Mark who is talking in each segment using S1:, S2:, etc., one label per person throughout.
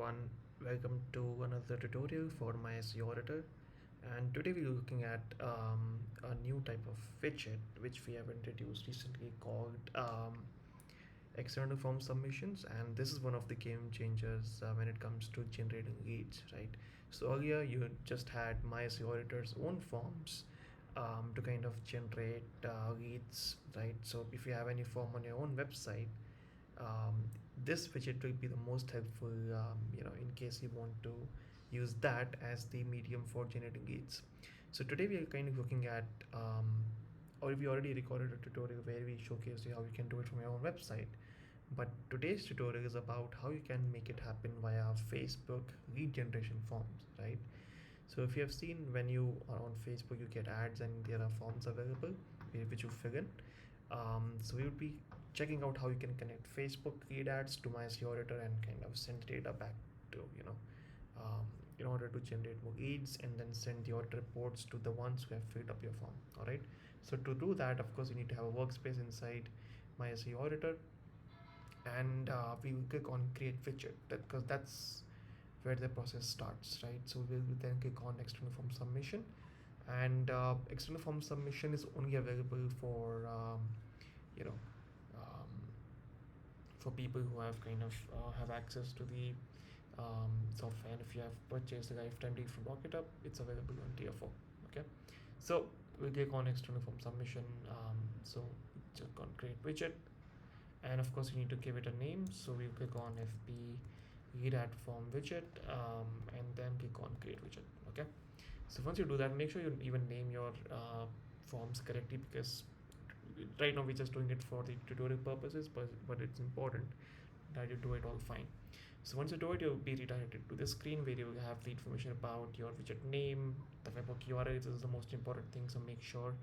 S1: everyone, welcome to another tutorial for My SEO Auditor, and today we're looking at a new type of widget which we have introduced recently called external form submissions, and this is one of the game changers when it comes to generating leads, right? So earlier you just had My SEO Auditor's own forms to kind of generate leads, right? So if you have any form on your own website, um, this widget will be the most helpful, in case you want to use that as the medium for generating leads. So today we are kind of looking at, or we already recorded a tutorial where we showcase you how you can do it from your own website. But today's tutorial is about how you can make it happen via Facebook lead generation forms, right? So if you have seen, when you are on Facebook, you get ads and there are forms available which you fill in. So we would be checking out how you can connect Facebook lead ads to My SEO Auditor and kind of send data back to, in order to generate more leads and then send the audit reports to the ones who have filled up your form. All right. So to do that, of course, you need to have a workspace inside My SEO Auditor, and we will click on create widget because that's where the process starts, right? So we'll then click on external form submission, and external form submission is only available for you know um, for people who have kind of have access to the software. And if you have purchased a lifetime deal from Rocketup, it's available on tier 4. Okay, so we'll click on external form submission. So just on create widget, and of course you need to give it a name, so we'll click on FB lead ad form widget, and then click on create widget. Okay, so once you do that, make sure you even name your forms correctly, because right now we're just doing it for the tutorial purposes, but it's important that you do it all fine. So once you do it, you'll be redirected to the screen where you will have the information about your widget name, the webhook URL. This is the most important thing, so make sure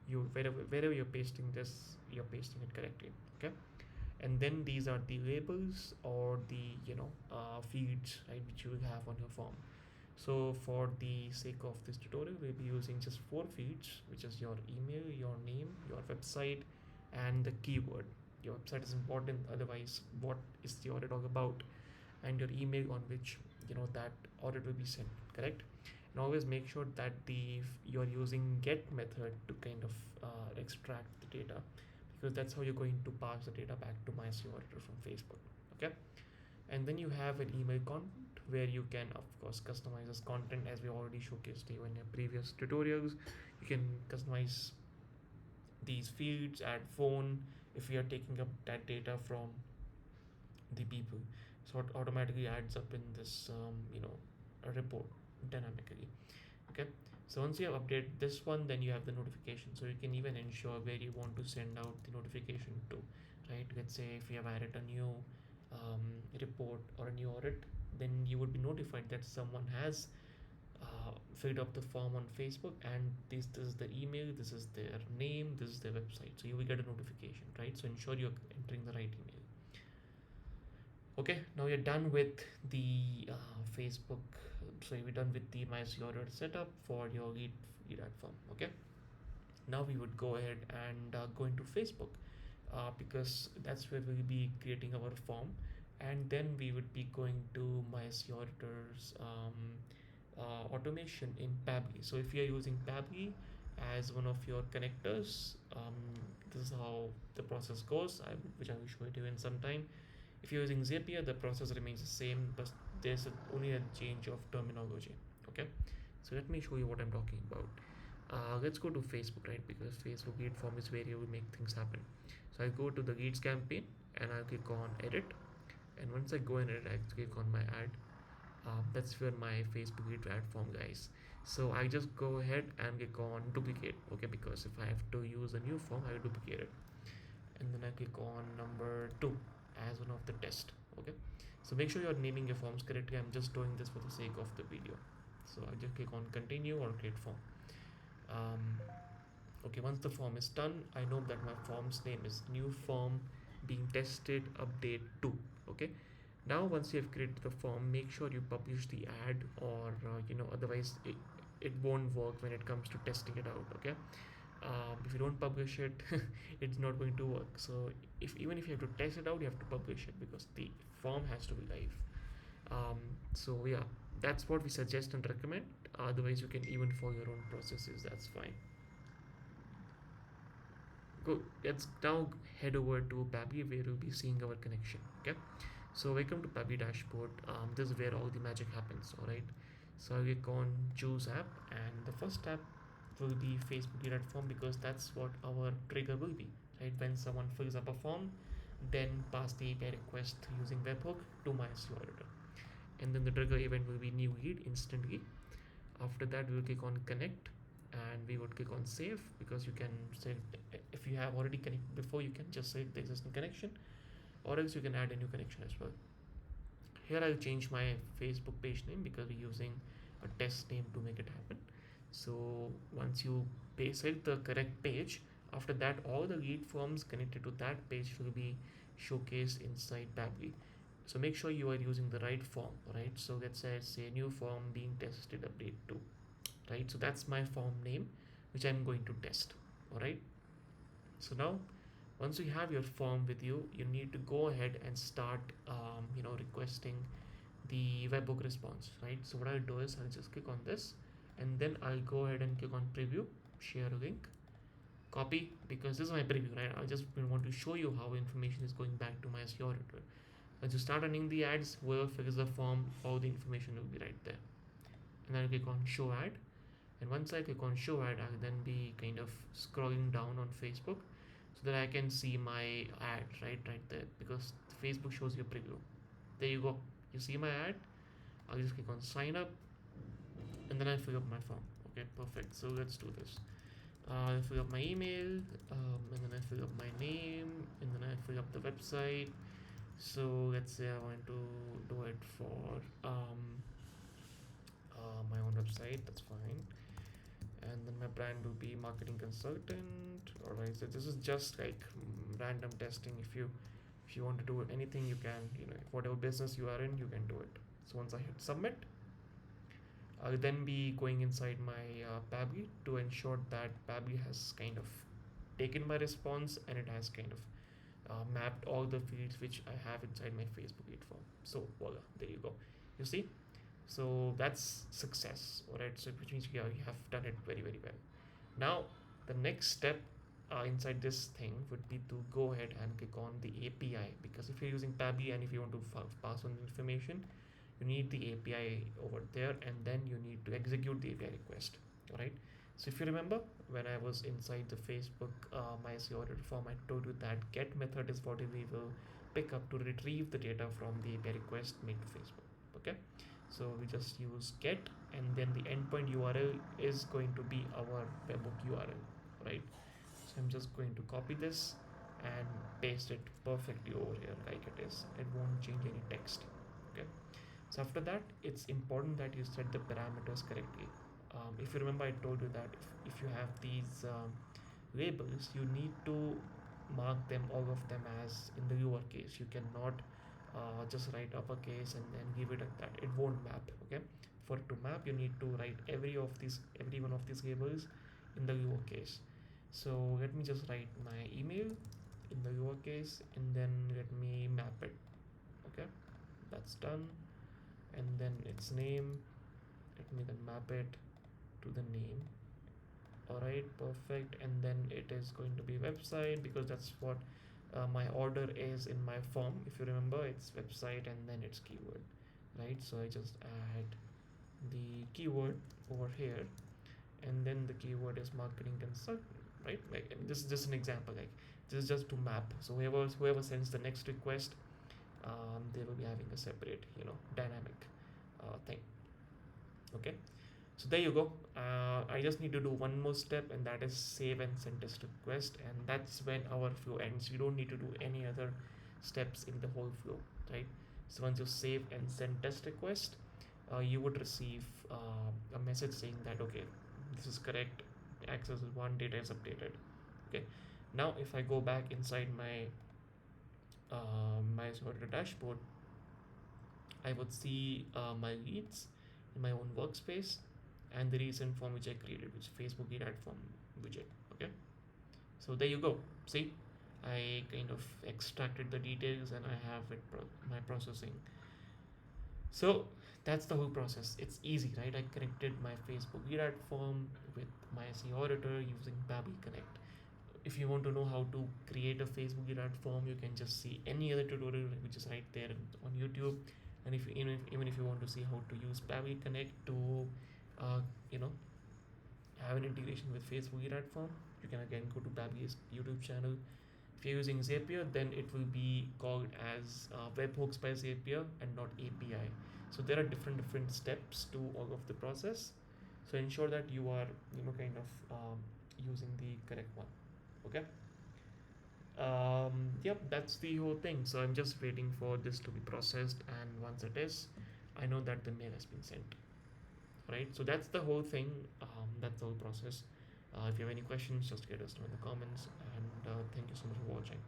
S1: you wherever you're pasting this, you're pasting it correctly. Okay, and then these are the labels or the fields, right, which you will have on your form. So for the sake of this tutorial, we'll be using just 4 fields, which is your email, your name, your website, and the keyword. Your website is important, otherwise what is the audit all about, and your email on which that audit will be sent, correct? And always make sure that you're using get method to kind of extract the data, because that's how you're going to pass the data back to My SEO Auditor from Facebook. Okay, and then you have an email content where you can of course customize this content, as we already showcased you in your previous tutorials. You can customize these fields, add phone if we are taking up that data from the people, so it automatically adds up in this a report dynamically. Okay, so once you have updated this one, then you have the notification, so you can even ensure where you want to send out the notification to, right? Let's say if you have added a new report or a new audit, then you would be notified that someone has filled up the form on Facebook, and this is the email, this is their name, this is their website, so you will get a notification, right? So ensure you're entering the right email. Okay, now you're done with the Facebook. So you're done with the My SEO Auditor setup for your lead ad form. Okay, now we would go ahead and go into Facebook, because that's where we'll be creating our form, and then we would be going to My SEO Auditor's automation in Pably. So if you're using Pably as one of your connectors, this is how the process goes, which I will show it to you in some time. If you're using Zapier, the process remains the same, but there's only a change of terminology. Okay, so let me show you what I'm talking about. Let's go to Facebook, right? Because Facebook lead form is where you will make things happen. So I go to the leads campaign and I'll click on edit, and once I go in edit, I click on my ad. That's where my Facebook lead ad form, guys. So I just go ahead and click on duplicate. Okay, because if I have to use a new form, I will duplicate it, and then I click on number 2 as one of the test. Okay, so make sure you're naming your forms correctly. I'm just doing this for the sake of the video, so I just click on continue or create form. Okay, once the form is done, I know that my form's name is new form being tested update 2. Okay, now once you have created the form, make sure you publish the ad, or otherwise it won't work when it comes to testing it out. Okay, if you don't publish it it's not going to work. So even if you have to test it out, you have to publish it, because the form has to be live. So yeah, that's what we suggest and recommend. Otherwise, you can even follow your own processes. That's fine. Good. Let's now head over to Pabbly where we'll be seeing our connection. Okay. So welcome to Pabbly dashboard. This is where all the magic happens. All right. So I'll click on choose app, and the first app will be Facebook lead form because that's what our trigger will be. Right. When someone fills up a form, then pass the API request using webhook to my SEO auditor, and then the trigger event will be new lead instantly. After that, we will click on connect, and we would click on save because you can save if you have already connected before. You can just save the existing connection, or else you can add a new connection as well. Here I'll change my Facebook page name because we're using a test name to make it happen. So once you select the correct page, after that all the lead forms connected to that page will be showcased inside Pabbly. So make sure you are using the right form, right? So let's say new form being tested update 2, right? So that's my form name which I'm going to test. All right. So now once you have your form with you, you need to go ahead and start requesting the webhook response, right? So what I'll do is I'll just click on this, and then I'll go ahead and click on preview, share a link, copy, because this is my preview, right? I just want to show you how information is going back to my SEO auditor. Once you start running the ads, whoever fills the form, all the information will be right there. And I'll click on show ad, and once I click on show ad, I'll then be kind of scrolling down on Facebook so that I can see my ad right there, because Facebook shows you a preview. There you go, you see my ad. I'll just click on sign up, and then I fill up my form. Okay, perfect. So let's do this. I fill up my email, and then I fill up my name, and then I fill up the website. So let's say I want to do it for my own website. That's fine. And then my brand will be marketing consultant. Alright, so this is just like random testing. If you want to do anything, you can, whatever business you are in, you can do it. So once I hit submit, I'll then be going inside my Pabbly to ensure that Pabbly has kind of taken my response, and it has kind of mapped all the fields which I have inside my Facebook lead form. So voila, there you go. You see, so that's success. Alright, so which means you have done it very well. Now the next step inside this thing would be to go ahead and click on the API, because if you're using Pabbly and if you want to pass on information, you need the API over there, and then you need to execute the API request. Alright, so if you remember, when I was inside the Facebook My SEO Auditor form, I told you that get method is what we will pick up to retrieve the data from the API request made to Facebook. Okay, so we just use get, and then the endpoint URL is going to be our webhook URL, right? So I'm just going to copy this and paste it perfectly over here like it is. It won't change any text. Okay, so after that, it's important that you set the parameters correctly. If you remember, I told you that if you have these labels, you need to mark them, all of them, as in the lowercase. You cannot just write uppercase and then give it at that. It won't map. Okay, for it to map, you need to write every one of these labels in the lowercase. So let me just write my email in the lowercase, and then let me map it. Okay, that's done. And then its name, let me then map it to the name. Alright, perfect. And then it is going to be website, because that's what my order is in my form. If you remember, it's website and then it's keyword, right? So I just add the keyword over here, and then the keyword is marketing consultant, right? Like, this is just an example, like this is just to map. So whoever sends the next request, they will be having a separate dynamic thing. Okay, so there you go. I just need to do one more step, and that is save and send test request, and that's when our flow ends. You don't need to do any other steps in the whole flow, right? So once you save and send test request, you would receive a message saying that okay, this is correct, access is one, data is updated. Okay, now if I go back inside my my sort of dashboard, I would see my leads in my own workspace, and the recent form which I created, which is Facebook lead ad form widget. Okay, so there you go. See, I kind of extracted the details and I have it my processing. So That's the whole process. It's easy, right? I connected my Facebook lead form with my SEO auditor using Babbel Connect. If you want to know how to create a Facebook lead form, you can just see any other tutorial which is right there on YouTube. And if you, even if you want to see how to use Babbel Connect to, you know, have an integration with Facebook lead form, you can again go to Babbel's YouTube channel. If you're using Zapier, then it will be called as webhooks by Zapier and not API. So there are different steps to all of the process. So ensure that you are kind of using the correct one. Okay. Yep, that's the whole thing. So I'm just waiting for this to be processed, and once it is, I know that the mail has been sent. Right. So that's the whole thing. That's the whole process. If you have any questions, just let us know in the comments. And thank you so much for watching.